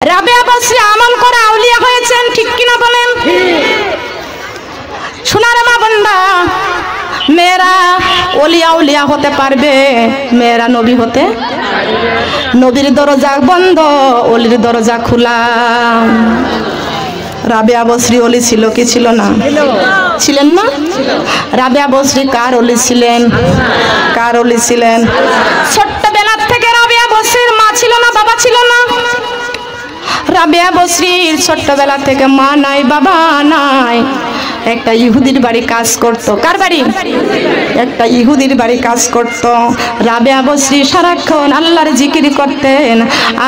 রাবেয়া বসরি আমল করে আউলিয়া হয়েছেন, ঠিক কিনা বলেন? সোনার মা বোনরা, মেয়েরা ওলিয়া উলিয়া হতে পারবে, মেয়েরা নবী হতে। নবীর দরজা বন্ধ, ওলির দরজা খোলা। রাবেয়া বসরি ওলি ছিল কি ছিল না? ছিলেন না? রাবেয়া বসরি কার ওলি ছিলেন? কার ওলি ছিলেন? ছোট্টবেলার থেকে রাবেয়া বসরির মা ছিল না, বাবা ছিল না? রাবেয়া বসরির ছোট্টবেলা থেকে মা নাই, বাবা নাই। একটা ইহুদির বাড়ি কাজ করত। কার বাড়ি? একটা ইহুদির বাড়ি কাজ করত। রাবেয়া বসরি সারাক্ষণ আল্লাহর জিকির করতেন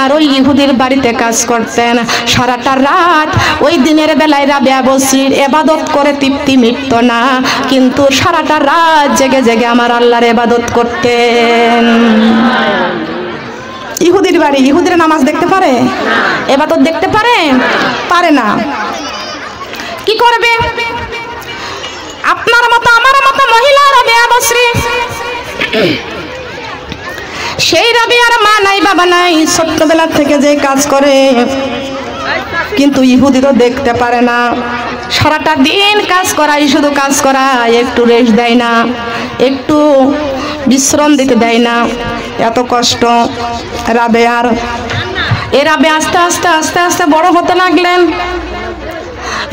আর ওই ইহুদির বাড়িতে কাজ করতেন। সারাটা রাত ওই দিনের বেলায় রাবেয়া বসরির ইবাদত করে তৃপ্তি মিটত না, কিন্তু সারাটা রাত জেগে জেগে আমার আল্লাহর ইবাদত করতেন। ইহুদির বাড়ি, ইহুদির নামাজ দেখতে পারে? ইবাদত দেখতে পারে? পারে না। কি করবে? আপনার মতো আমার মতো মহিলা রাবেয়া বসরি, সেই রাবেয়ার মা নাই, বাবা নাই, ছোট্টবেলা থেকে যে কাজ করে, কিন্তু ইহুদি তো দেখতে পারে না। সারাটা দিন কাজ করাই, শুধু কাজ করায়, একটু রেস্ট দেয় না, একটু বিশ্রাম দিতে দেয় না। এত কষ্ট রাবেয়ার। এ রাবেয়া আস্তে আস্তে আস্তে আস্তে বড় হতে লাগলেন।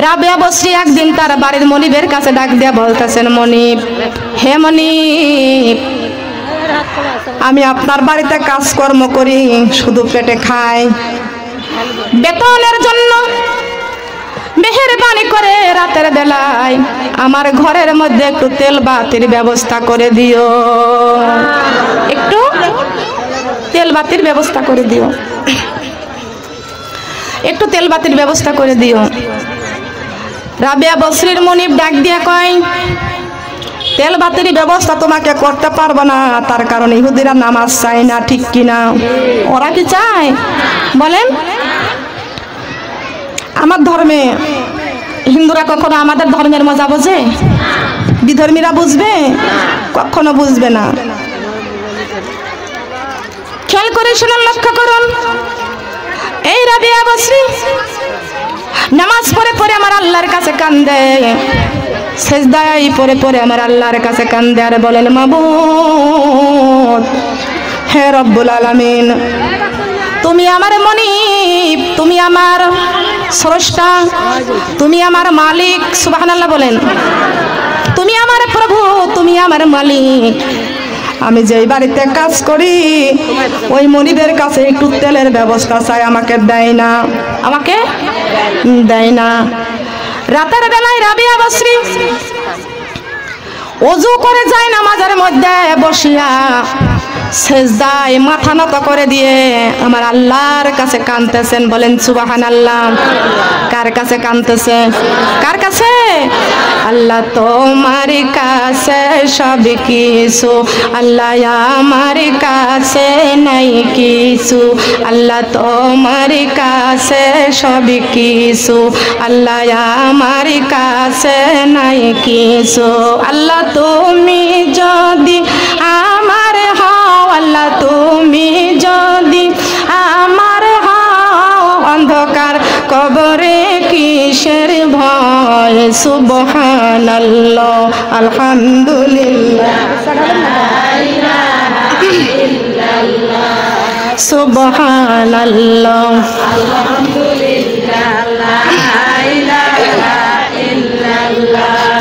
রাবেয়া বসরি একদিন তার বাড়ির মনিবের কাছে ডাক দিয়া বলতেছেন, মনিব, হে মনিব, আমি আপনার বাড়িতে কাজকর্ম করি, শুধু পেটে খাই, বেতনের জন্য মেহেরবানি করে রাতের বেলায় আমার ঘরের মধ্যে একটু তেল বাতির ব্যবস্থা করে দিও, একটু তেল বাতির ব্যবস্থা করে দিও, একটু তেল বাতির ব্যবস্থা করে দিও। রাবেয়া বসরির মনিব ডাক দিয়ে কয়, তেল বাতির ব্যবস্থা তোমাকে করতে পারবো না, তার কারণ ইহুদিরা নামাজ চায় না, ঠিক কিনা? ওরা কি চায় বলেন? আমার ধর্মে হিন্দুরা কখনো আমাদের ধর্মের মজা বোঝে? বিধর্মীরা বুঝবে? কখনো বুঝবে না। খেয়াল করে শুনুন, লক্ষ্য করুন। এই রাবেয়া বসরি নামাজ পড়ে পড়ে আমার আল্লাহর কাছে কান্দে, সেজদায় পড়ে পড়ে আমার আল্লাহর কাছে কান্দে আর বলেন, মাবুদ, হে রব্বুল আলামিন, তুমি আমার মনিব, তুমি আমার স্রষ্টা, তুমি আমার মালিক। সুবহানাল্লাহ বলেন। তুমি আমার প্রভু, তুমি আমার মালিক। আমি যেই বাড়িতে কাজ করি ওই মনিবের কাছে একটু তেলের ব্যবস্থা চাই, আমাকে দেয় না, আমাকে দেয় না। রাতের বেলায় রাবেয়া বসরি ওযু করে যায় নামাজের মধ্যে বসিয়া সেজদায় মাথা নত করে দিয়ে আমার আল্লাহর কাছে কাঁদতেছেন। বলেন সুবহানাল্লাহ। কার কাছে কাঁদতেছে? কার কাছে? আল্লাহ তোমার কাছে সব কিছু, আল্লাহ আমার কাছে নাই কিছু, আল্লাহ তোমার কাছে সব কিছু, আল্লাহ আমার কাছে নাই কিছু। আল্লাহ তুমি যদি আমার হও, আল্লাহ তুমি যদি আমার হও, অন্ধকার কবরে কিসের ভয়? সুবহানাল্লাহ, আলহামদুলিল্লাহ, সুবহানাল্লাহ,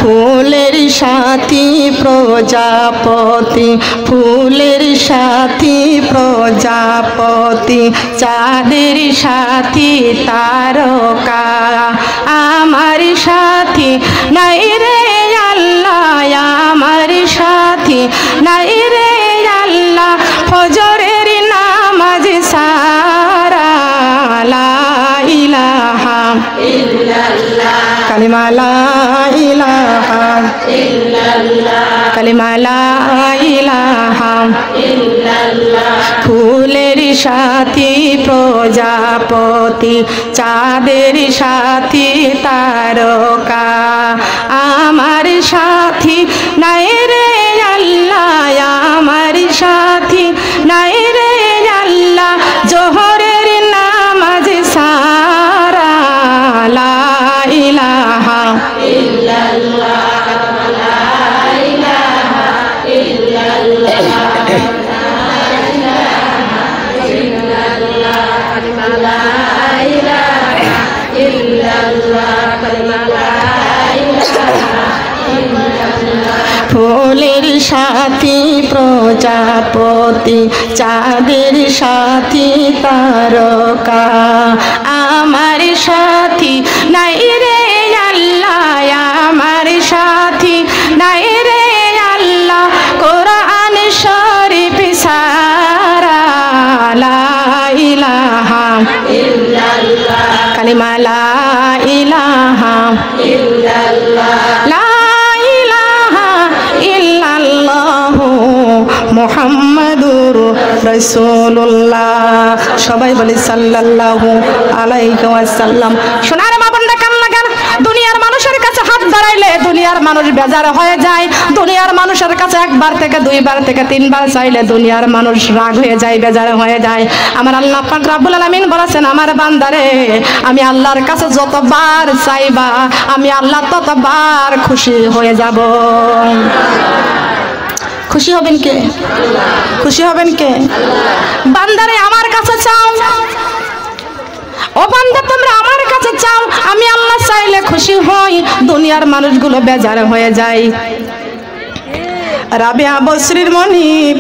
ফুলের সাথী প্রজাপতি, ফুলের সাথী প্রজাপতি, চাঁদের সাথী তারকা, আমার সাথী নাই রে আল্লাহ, আমার সাথী নাই রে আল্লাহ, ফজরের নামাজ সারা, লা ইলাহা ইল্লাল্লাহ, কালিমা লা ইলাহা ইল্লাল্লাহ, কালিমা লা ইলাহা ইল্লাল্লাহ। ফুলের সাথী প্রজাপতি, চাঁদের সাথী তারকা, আমার সাথী নাই রে আল্লাহ, আমার সাথী নাই রে আল্লাহ, জোহরের নামাজ সা ফুলের সাথী প্রজাপতি, চাঁদের সাথী তারকা, আমার সাথী নাই রে আল্লাহ, আমার সাথী নাই রে আল্লাহ, কোরআন শরীফ সারা, লা ইলাহা ইল্লাল্লাহ, কালিমা লা ইলাহা ইল্লাল্লাহ, লা মুহাম্মাদুর রাসূলুল্লাহ। সবাই বলি সাল্লাল্লাহু আলাইহি ওয়াসাল্লাম। সোনার মা বোনরা কান লাগান, দুনিয়ার মানুষের কাছে হাত বাড়াইলে দুনিয়ার মানুষ বেজার হয়ে যায়। দুনিয়ার মানুষের কাছে একবার থেকে দুইবার থেকে তিনবার চাইলে দুনিয়ার মানুষ রাগ হয়ে যায়, বেজার হয়ে যায়। আমার আল্লাহ পাক রব্বুল আলামিন বলেছেন, আমার বান্দারে আমি আল্লাহর কাছে যতবার চাইবা আমি আল্লাহ ততবার খুশি হয়ে যাব। খুশি হবেন কে? খুশি হবেন কে? বান্দারে আমার কাছে চাও, ও বান্দা তোমরা আমার কাছে চাও, আমি আল্লাহ চাইলে খুশি হই, দুনিয়ার মানুষগুলো বেজার হয়ে যায়। রাবিয়া বসরির মনিব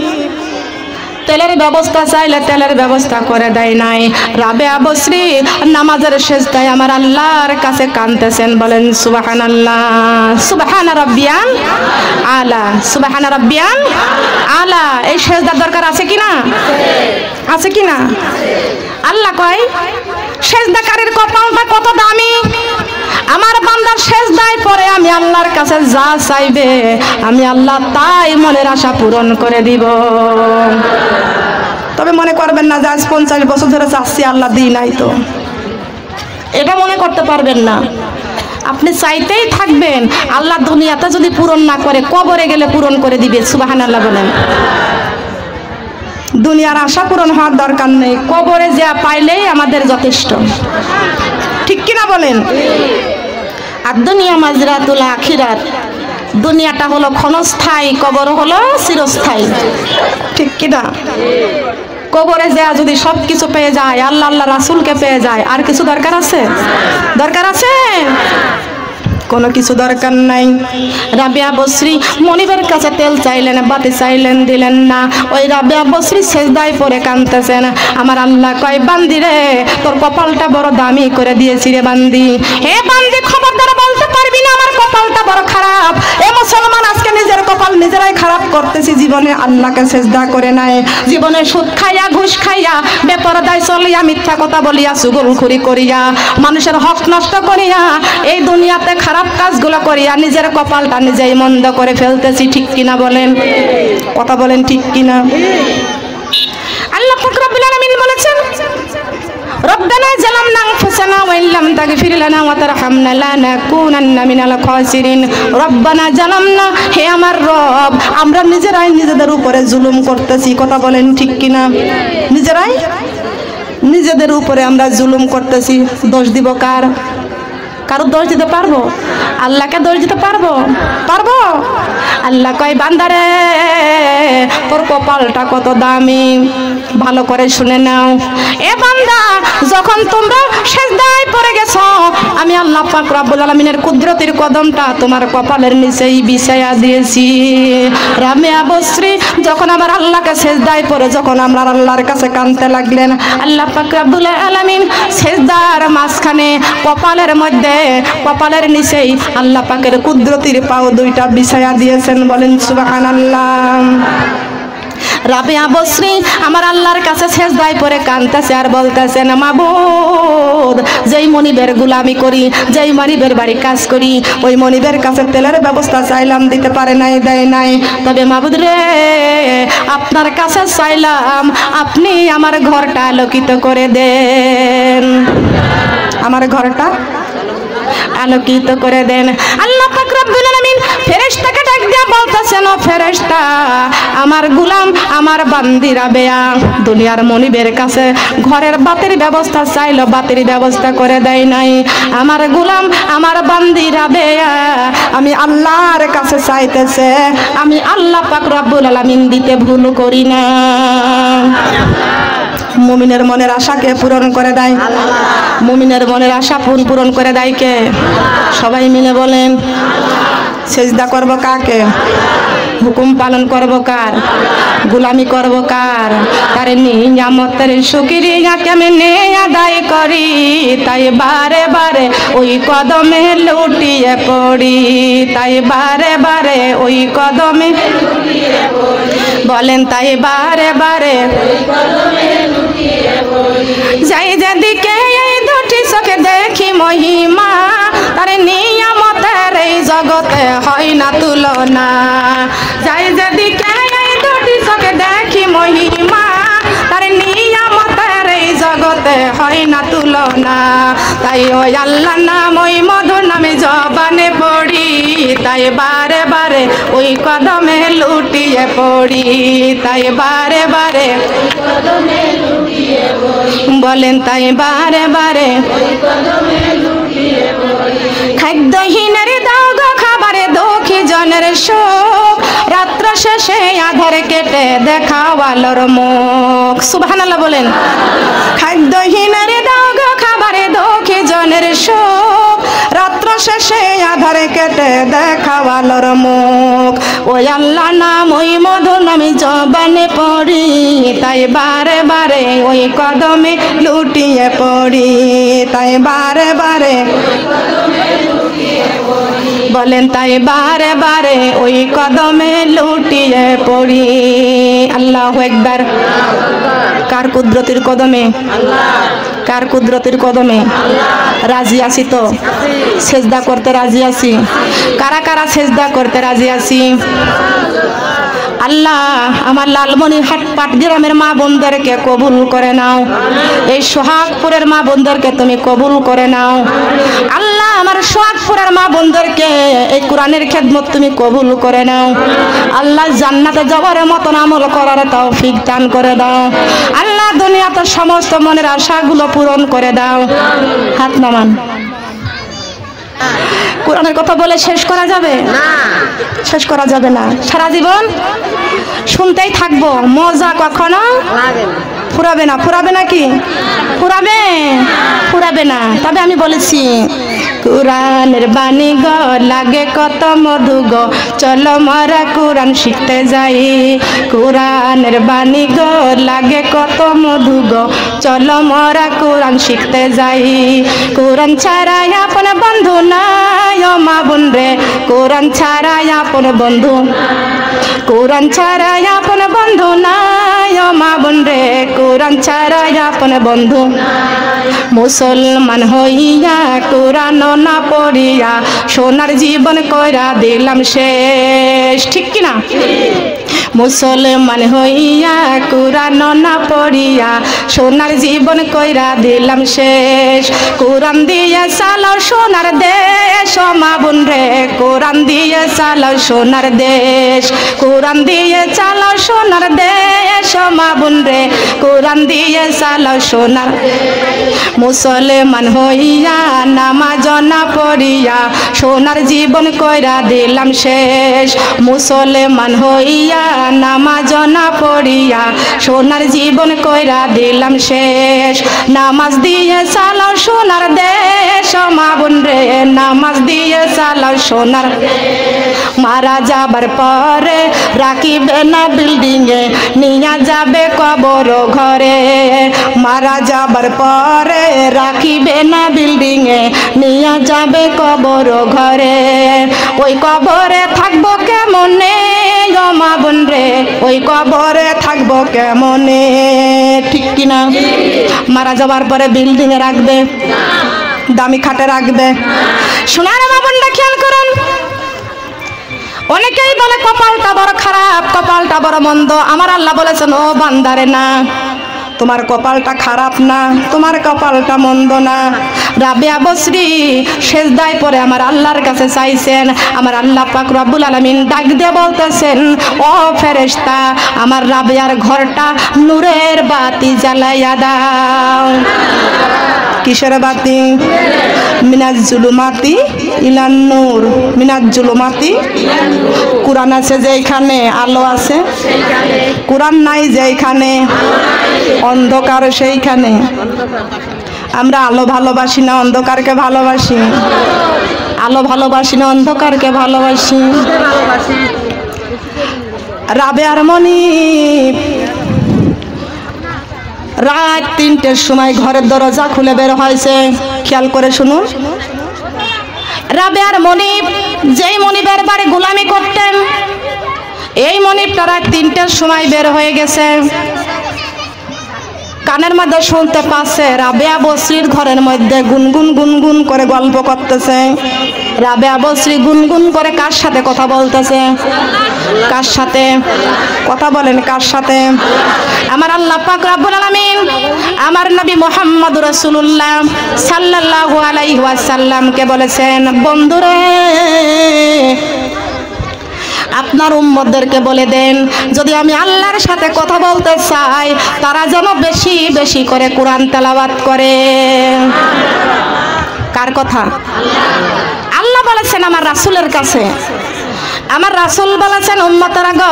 তেলের ব্যবস্থা চাইলে তেলের ব্যবস্থা করে দেয় নাই। রাবিয়া বসরি নামাজের সেজদায় আমার আল্লাহর কাছে কাঁদতেছেন, বলেন সুবহানাল্লাহ, সুবহান রাব্বিয়াল আলা, সুবহান রাব্বিয়াল আলা। এই সেজদার দরকার আছে কিনা? আছে কিনা? আল্লাহ কয় সেজদাকারীর কপালটা কত দামি, আমার বান্দার সেজদায় পরে আমি আল্লাহর কাছে যা চাইবে আমি আল্লাহ তাই মনের আশা পূরণ করে দিব। তবে মনে করবেন না যে আজ 50 বছর ধরে চাচ্ছি আল্লাহ দিই নাই, তো এটা মনে করতে পারবেন না। আপনি চাইতেই থাকবেন, আল্লাহ দুনিয়াতে যদি পূরণ না করে কবরে গেলে পূরণ করে দিবে। সুবহানাল্লাহ বলেন। দুনিয়ার আশা পূরণ হওয়ার দরকার নেই, কবরে যা পাইলেই আমাদের যথেষ্ট, ঠিক কিনা বলেন? আর দুনিয়া মাজরাতুল আখিরাত, দুনিয়াটা হলো ক্ষণস্থায়ী, কবর হলো চিরস্থায়ী, ঠিক কিনা? কবরে যা যদি সব কিছু পেয়ে যায়, আল্লাহ আল্লাহ রাসূলকে পেয়ে যায়, আর কিছু দরকার আছে? দরকার আছে? কোনো কিছু দরকার নাই। রাবিয়া বসরি মনিবের কাছে তেল চাইলেন, বাতি চাইলেন, দিলেন না। ওই রাবিয়া বসরি সেজদায় পড়ে কাঁদতেছেন। আমার আল্লাহ কয়, বান্দি রে তোর কপালটা বড় দামি করে দিয়েছি রে বান্দি। হে বান্দি, খবরদার বলতে পারবি না আমার কপালটা বড় খারাপ। এ মুসলমান আজকে নিজের কপাল নিজেরাই খারাপ করতেছি। জীবনে আল্লাহকে সেজদা করে নাই, জীবনে সুদ খাইয়া, ঘুষ খাইয়া, বেপরদায় চলিয়া, মিথ্যা কথা বলিয়া, চুগলখুরি করিয়া, মানুষের হক নষ্ট করিয়া, এই দুনিয়াতে খারাপ কাজগুলো করিয়া নিজের কপালটা নিজেই মন্দ করে ফেলতেছি, ঠিক কিনা বলেন? কথা বলেন, ঠিক কিনা? আল্লাহ পাক রব্বুল আলামিন বলেছেন, রব্বানা জালামনা আনফুসানা ওয়া ইল্লাম তাগফির লানা ওয়া তারহামনা লানাকুনান্না মিনাল খাসিরিন। রব্বানা জালামনা, হে আমার রব, আমরা নিজেরাই নিজেদের উপরে জুলুম করতেছি। কথা বলেন, ঠিক কিনা? নিজেরাই নিজেদের উপরে আমরা জুলুম করতেছি। দোষ দিব কার? কারো দোষ দিতে পারবো? আল্লাহকে দোষ দিতে পারবো? পারবো? আল্লাহ কয়, বান্দারে তোর কপালটা কত দামি, ভালো করে শুনে নাও। এ বান্দা, যখন তোমরা সেজদায় পড়ে গেছো, আমি আল্লাহ পাক রব্বুল আলামিনের কুদরতের কদমটা তোমার কপালের নিচেই বিছায়া দিয়েছি। রাবিয়া বসরি যখন আমার আল্লাহকে সেজদায় পড়ে যখন আমরা আল্লাহর কাছে কাঁদতে লাগলেন, আল্লাহ পাক রব্বুল আলামিন সেজদার মাঝখানে কপালের মধ্যে, কপালের নিচেই আল্লাহ পাকের কুদরতির পাও দুইটা বিছায়া দিয়েছেন। বলেন সুবহানাল্লাহ। রাবিয়া বসরি আমার আল্লাহর কাছে সেজদায় পড়ে কাঁদতেছে আর বলতেছেন, মাবুদ, যেই মনিবের গোলামি করি, যেই মনিবের বাড়ি কাজ করি, ওই মনিবের কাছে তেলের ব্যবস্থা চাইলাম, দিতে পারে নাই, দেয় নাই। তবে মাবুদ রে, আপনার কাছে চাইলাম আপনি আমার ঘরটা আলোকিত করে দেন, আমার ঘরটা আলোকিত করে দেন। আল্লাহ পাক রব্বুল আলামিন ফেরেশতাকে ডাক দিয়া বলতেছেন, ও ফেরেশতা, আমার গোলাম, আমার বান্দি রাবেয়া দুনিয়ার মনিবের কাছে ঘরের বাতির ব্যবস্থা চাইলো, বাতির ব্যবস্থা করে দেয় নাই। আমার গোলাম, আমার বান্দি রাবেয়া আমি আল্লাহর কাছে চাইতেছে, আমি আল্লাহ পাক রব্বুল আলামিন দিতে ভুল করি না। মুমিনের মনের আশাকে পূরণ করে দেয় আল্লাহ। মুমিনের মনের আশা পূরণ করে দেয় কে? সবাই মিলে বলেন। সেজদা করব কাকে? হুকুম পালন করব কার? গোলামি করব কার? তার নিয়ামতের শুকরিয়া কেমনে আদায় করি, তাই বারে বারে ওই কদমে লুটিয়ে পড়ি, তাই বারে বারে ওই কদমে বলেন, তাই বারে বারে যাই যেদিকে এই দুটি চোখে দেখি মহিমা, তার নিয়ামতের এই জগতে হয় না তুলনা। যাই যেদিকে এই দুটি চোখে দেখি মহিমা, তার নিয়ামতের এই জগতে হয় না তুলনা। তাই ওই আল্লাহ নাম ওই মধুর নামে জবানে পড়ি, তাই বারে বারে ওই কদমে লুটিয়ে পড়ি, তাই বারে বারে বলেন, তাই বারে বারে খাদ্যহীনের দাও গো খাবারে দুঃখী জনের শোক, রাত্র শেষে আধার কেটে দেখাও আলোর মুখ। সুবহানাল্লাহ বলেন। খাদ্যহীনের দাও গো খাবারে দুঃখী জনের শোক, রাত্র শেষে আধার কেটে দেখাও আলোর মুখ। ওই আল্লাহ নাম ওই মধুর নামে জবানে পড়ি, তাই বারে বারে ওই কদমে লুটিয়ে পড়ি, তাই বারে বারে বলেন, তাই বারে বারে ওই কদমে লুটিয়ে পড়ি। আল্লাহু আকবার। কার কুদরতের কদমে? কার কুদরতের কদমে? রাজি আছি তো? সেজদা করতে রাজি আছি? কারা কারা সেজদা করতে রাজি আছি? আল্লাহ আমার লালমনিরহাট পাটগ্রামের মা বোনদেরকে কবুল করে নাও, এই সোহাগপুরের মা বোনদেরকে তুমি কবুল করে নাও। আল্লাহ আমার সোহাগপুরের মা বোনদেরকে এই কোরআনের খেদমত তুমি কবুল করে নাও। আল্লাহ জান্নাতে যাওয়ার মতন আমল করার তৌফিক দান করে দাও। আল্লাহ দুনিয়াতে সমস্ত মনের আশাগুলো পূরণ করে দাও। হাত নামান। কোরআনের কথা বলে শেষ করা যাবে না, শেষ করা যাবে না। সারা জীবন শুনতেই থাকবো, মজা কখনো ফুরাবে না। ফুরাবে নাকি? ফুরাবে? ফুরাবে না। তবে আমি বলেছি কোরআনের বাণী গো লাগে কত মধু গো, চলো মরা কোরআন শিখতে যাই। কোরআনের বাণী গো লাগে কত মধু গো, চলো মরা কোরআন শিখতে যাই। কোরআন ছাড়া আপন বন্ধু নাই ও মা বোন রে, কোরআন ছাড়া আপন বন্ধু, কোরআন ছাড়া আপন বন্ধু নাই ও মা বোন রে, কোরআন ছাড়া আপন বন্ধু। মুসলমান হইয়া কোরআন না পড়িয়া সোনার জীবন কইরা দিলাম শেষ, ঠিক কিনা? মুসলমান হইয়া কোরআন না পড়িয়া সোনার জীবন কইরা দিলাম শেষ। কোরআন দিয়ে চালাও সোনার দেশ ও মা বোন রে, কোরআন দিয়ে চালাও সোনার দেশ, কোরআন দিয়ে চালাও সোনার দেশ ও মা বোন রে, কোরআন দিয়ে চালাও সোনার। মুসলমান হইয়া নামাজ না পড়িয়া সোনার জীবন কইরা দিলাম শেষ। মুসলমান হইয়া নামাজ না পড়িয়া সোনার জীবন কইরা দিলাম শেষ। নামাজ দিয়ে চালাও সোনার দেশ ও মা বোন রে, নামাজ দিয়ে চালাও সোনার। মারা যাবার পরে রাখিবে না বিল্ডিং এ, নিয়া যাবে কবর ঘরে। মারা যাবার পরে রাখিবে না বিল্ডিং এ, নিয়া যাবে কবর ঘরে। ওই কবরে থাকবো কেমনে ও মা বোন রে, ওই কবরে থাকবো কেমনে, ঠিক কিনা? মারা যাবার পরে বিল্ডিং এ রাখবে, দামি খাটে রাখবে। শোনার মা বোনরা খেয়াল করুন, অনেকেই বলে কপালটা বড় খারাপ, কপালটা বড় মন্দ। আমার আল্লাহ বলেছেন ও বান্দারে না, তোমার কপালটা খারাপ না, তোমার কপালটা মন্দ না। রাবিয়া বসরি সেজদায় পরে আমার আল্লাহর কাছে চাইছেন। আমার আল্লাহ পাক রব্বুল আলামিন ডাক দিয়ে বলতেছেন, ও ফেরেশতা আমার রাবিয়ার ঘরটা নূরের বাতি জ্বালাইয়া দাও। কিসের বাতি? মিনাজ জুলুমাতি ইলান নূর, মিনাজ জুলুমাতি। কোরআন আছে যেখানে আলো আছে, কোরআন নাই যেখানে অন্ধকার সেইখানে। আমরা আলো ভালোবাসি না অন্ধকারকে ভালোবাসি? আলো ভালোবাসি না অন্ধকারকে ভালোবাসি? রাবেয়ার মনিব রাত 3টের সময় ঘরের দরজা খুলে বের হয়েছে। খেয়াল করে শুনুন, রাবেয়ার মনিব যেই মনিবের বাড়ি গোলামি করতেন, এই মনিবটা রাত 3টের সময় বের হয়ে গেছে। কানের মধ্যে শুনতে পাচ্ছে রাবেয়া বসরির ঘরের মধ্যে গুনগুন গুনগুন করে গল্প করতেছে। রাবেয়া বসরি গুনগুন করে কার সাথে কথা বলতেছে? কার সাথে কথা বলেন? কার সাথে? আমার আল্লাহ পাক রব্বুল আলামিন আমার নবী মুহাম্মদুর রাসূলুল্লাহ সাল্লাল্লাহু আলাইহি ওয়াসাল্লামকে বলেছেন, বন্ধুরে আপনার উম্মতদেরকে বলে দেন, যদি আমি আল্লাহর সাথে কথা বলতে চাই তারা যেন বেশি বেশি করে কোরআন তেলাওয়াত করে। কার কথা? আল্লাহ বলেছেন আমার রাসূলের কাছে। আমার রাসূল বলেছেন, উম্মতরা গো,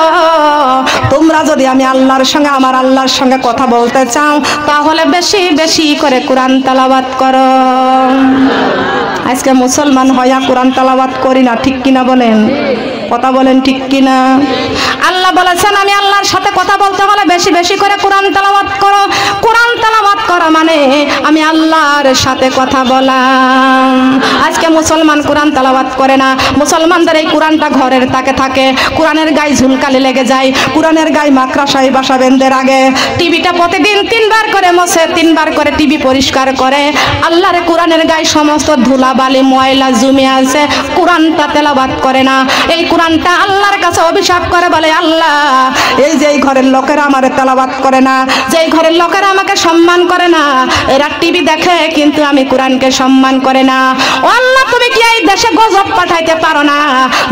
তোমরা যদি আমি আল্লাহর সঙ্গে আমার আল্লাহর সঙ্গে কথা বলতে চাও তাহলে বেশি বেশি করে কোরআন তেলাওয়াত করো। আজকে মুসলমান হইয়া কোরআন তেলাওয়াত করি না, ঠিক কিনা বলেন? কথা বলেন ঠিক কিনা? আল্লাহ বলেছেন আমি আল্লাহর সাথে কথা বলতে হলে বেশি বেশি করে কোরআন তেলাওয়াত করো। কোরআন তেলাওয়াত করা মানে আমি আল্লাহর সাথে কথা বলা। আজকে মুসলমান কোরআন তেলাওয়াত করে না। মুসলমানদের এই কোরআনটা ঘরের তাকে থাকে, কোরআনের গায়ে ঝুলকালি লেগে যায়, কোরআনের গায়ে মাকড়াসাই বাসা বেঁধে রাখে, টিভিটা প্রতিদিন 3বার করে মোছে, 3বার করে টিভি পরিষ্কার করে। আল্লাহর কোরআনের গায়ে সমস্ত ধুলাবালি ময়লা জমে আছে, কোরআনটা তেলাওয়াত করে না। এই কোরআনটা আল্লাহর কাছে অভিশাপ করে, বলে আল্লাহ এই যে এই ঘরের লোকেরা আমারে তেলাওয়াত করে না, যেই ঘরের লোকেরা আমাকে সম্মান করে না, এরা টিভি দেখে কিন্তু আমি কোরআনকে সম্মান করে না। ও আল্লাহ, তুমি কি এই দেশে গজব পাঠাইতে পারো না,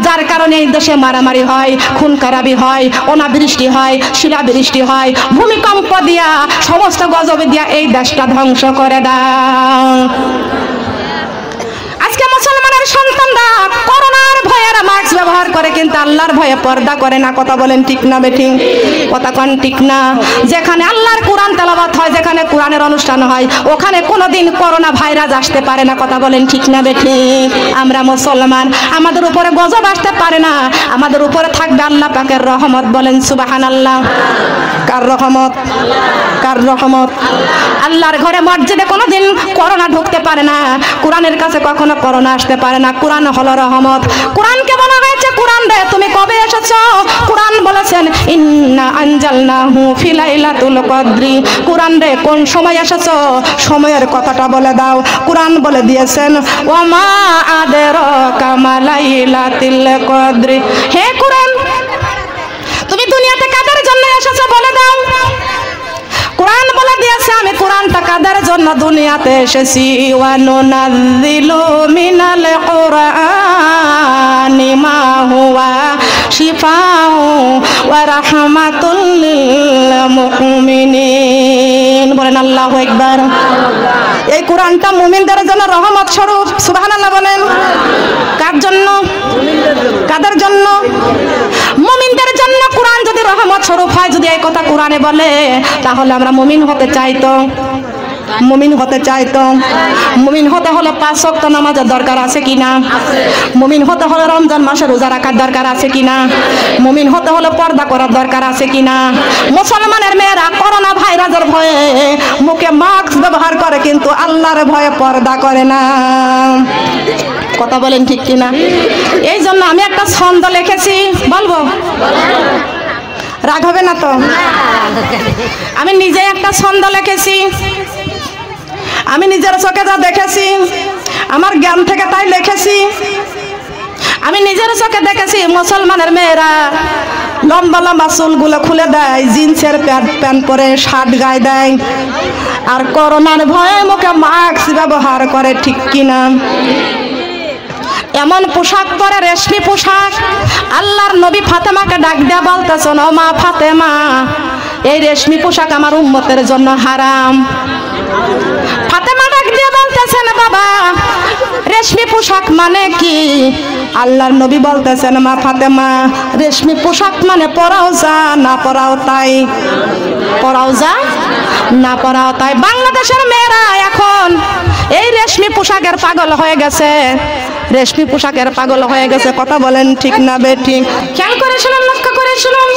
যার কারণে এই দেশে মারামারি হয়, খুন খারাপি হয়, অনাবৃষ্টি হয়, শিলাবৃষ্টি হয়, ভূমিকম্প দিয়া সমস্ত গজব দিয়া এই দেশটা ধ্বংস করে দাও। আজকে মুসলমানের সন্তানরা করোনার ভয়ে মাস্ক ব্যবহার করে কিন্তু আল্লাহর ভয়ে পর্দা করে না। কথা বলেন ঠিক না বেঠিক? কথা কোন ঠিক না? যেখানে আল্লাহর কোরআন তেলাওয়াত হয়, যেখানে কোরআনের অনুষ্ঠান হয়, ওখানে কোনোদিন করোনা ভাইরাস আসতে পারে না। কথা বলেন ঠিক না বেঠিক? আমরা মুসলমান, আমাদের উপরে গজব আসতে পারে না, আমাদের উপরে থাকবে আল্লাহ পাকের রহমত। বলেন সুবহানাল্লাহ। কার রহমত? কার রহমত? আল্লাহর ঘরে মসজিদে কোনোদিন করোনা ঢুকতে পারে না, কোরআনের কাছে কখনো করোনা আসতে পারে না। কোরআন হলো রহমত। কোরআনকে বলা হয়েছে, কোরআন রে তুমি কবে এসেছো? কোরআন বলেছেন ইন্না আনজালনাহু ফি লাইলাতুল কদরি। কোরআন রে কোন সময় এসেছো? সময়ের কথাটা বলে দাও। কোরআন বলে দিয়েছেন ওয়া মা আদরাকা মা লাইলাতুল কদরি। হে কোরআন, তুমি দুনিয়াতে কাদের জন্য এসেছো বলে দাও। কোরআন বলে দিয়েছে আমি কোরআনটা কাদের জন্য দুনিয়াতে এসেছি। ওয়া নুনাজ্জিলু মিনাল কুরআনি মা হুয়া শিফাউ ওয়া রাহমাতুল লিল মুমিনিন। বলেন আল্লাহু আকবার। এই কোরআনটা মুমিনদের জন্য রহমত স্বরূপ। সুবহানাল্লাহ বলেন। কার জন্য? কাদের জন্য? মুমিনদের জন্য। কোরআন যদি রহমত স্বরূপ হয়, যদি এই কথা কোরআনে বলে, তাহলে আমরা মুমিন হতে চাইতো। মুমিন হতে চাইতো। মুমিন হতে হলে 5 ওয়াক্ত নামাজের দরকার আছে কিনা? মুমিন হতে হলে রমজান মাসে রোজা রাখার দরকার আছে কিনা? মুমিন হতে হলে পর্দা করার দরকার আছে কিনা? মুসলমানের মেয়েরা করোনা ভাইরাসের ভয়ে মুখে মাস্ক ব্যবহার করে কিন্তু আল্লাহর ভয়ে পর্দা করে না। কথা বলেন ঠিক কিনা? এই জন্য আমি একটা ছন্দ লিখেছি, বলবো? রাগ হবে না তো? আমি নিজে একটা ছন্দ লিখেছি, আমি নিজের চোখে যা দেখেছি, আমার জ্ঞান থেকে তাই লিখেছি। আমি নিজের চোখে দেখেছি মুসলমানের মেয়েরা লম্বা লম্বা চুলগুলো খুলে দেয়, জিন্সের প্যান্ট পরে শার্ট গায়ে দেয়, আর করোনার ভয়ে মুখে মাস্ক ব্যবহার করে। ঠিক কিনা? এমন পোশাক পরে, রেশমি পোশাক। আল্লাহর নবী ফাতেমাকে ডাক দেয়া বলতেছেন, ও মা ফাতেমা, এই রেশমি পোশাক আমার উম্মতের জন্য হারাম। ফাতেমা ডাক দিয়ে বলতেছেন, বাবা রেশমি পোশাক মানে কি? আল্লাহর নবী বলতেছেন, মা ফাতেমা, রেশমি পোশাক মানে পরাও যা, না পরাও তাই। পরাও যা, না পরাও। তাই বাংলাদেশের মেয়েরা এখন এই রেশমি পোশাকের পাগল হয়ে গেছে, রেশমি পোশাকের পাগল হয়ে গেছে। কথা বলেন ঠিক না বেঠিক? খেয়াল করে শুনুন, লক্ষ্য করে শুনুন।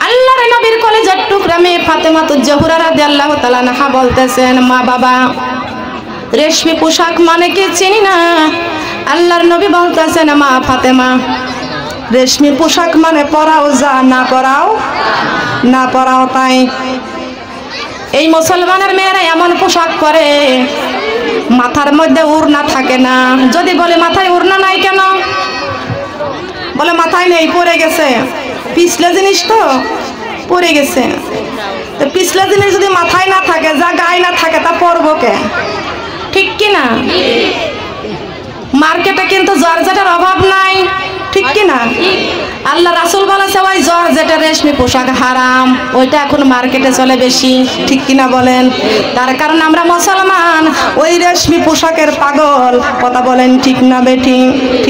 আল্লাহর নবীর কলেজের টুকরা মেয়ে ফাতেমাতুজ জোহরা রাদিয়াল্লাহু তাআলা আনহা বলতেছেন, মা বাবা রেশমি পোশাক মানে কি চিনি না। আল্লাহর নবী বলতেছেন, মা ফাতেমা রেশমি পোশাক মানে পরাও যা, না পরাও না পরাও তাই। এই মুসলমানের মেয়েরা এমন পোশাক পরে মাথার মধ্যে ওড়না থাকে না। যদি বলে মাথায় ওড়না নাই কেন, বলে মাথায় নেই, পরে গেছে, পিছলে জিনিস তো পরে গেছে। তো পিছলে জিনিস যদি মাথায় না থাকে, যা গায়ে না থাকে, তা পরবো কে? ঠিক কিনা? মার্কেটে কিন্তু জর্জেটের অভাব নাই, ঠিক কিনা? আল্লাহ রাসূল বলেছে ওই জর্জেটের রেশমি পোশাক হারাম, ওইটা এখন মার্কেটে চলে বেশি, ঠিক কিনা বলেন? তার কারণ আমরা মুসলমান ওই রেশমি পোশাকের পাগল। কথা বলেন ঠিক না বেঠিক? ঠিক।